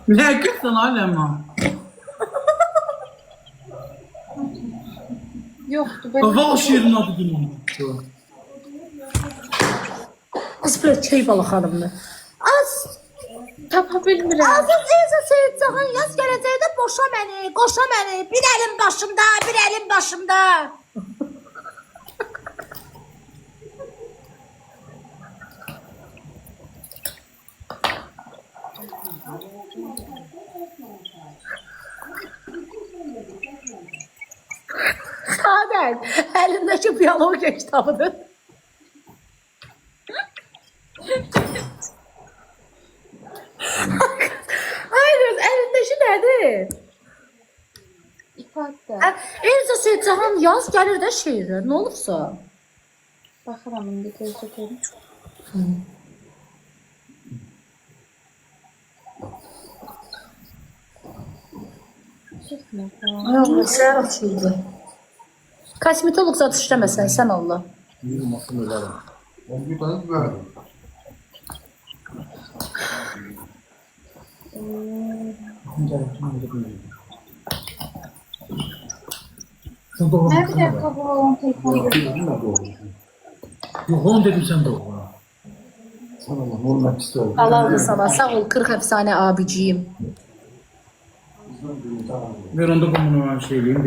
Ne hakikaten hala. Yoktu böyle. Baba o şiirin adı günü. Kız Çey Balı xanımdır. Az Tapa bilmirəm. Aziz Elza Seyidcahan yaz gələcəkdə boşa məni, qoşa məni. Bir əlim başımda, bir əlim başımda. Sadəcə əlindəki biologiya kitabıdır. Hayır, əlindəki nədir? İfadə. Elza Seyidcahan yaz gəlir də şeirə, nə olursa. Baxıram indi gözlüküm. Çıxmır. Ay, səhər açıldı. Kosmetolog zat işləməsən, sən Allah. Yürümasın öyle. On bir tane verdim. Nə bilək qabağın telefonu Yok onu dedim sen de oğlum. Sana Allah olmak istiyorum. Allah sana, sağ ol 40 əfsanə abiciyim. Ver onda bunu şeyleyeyim.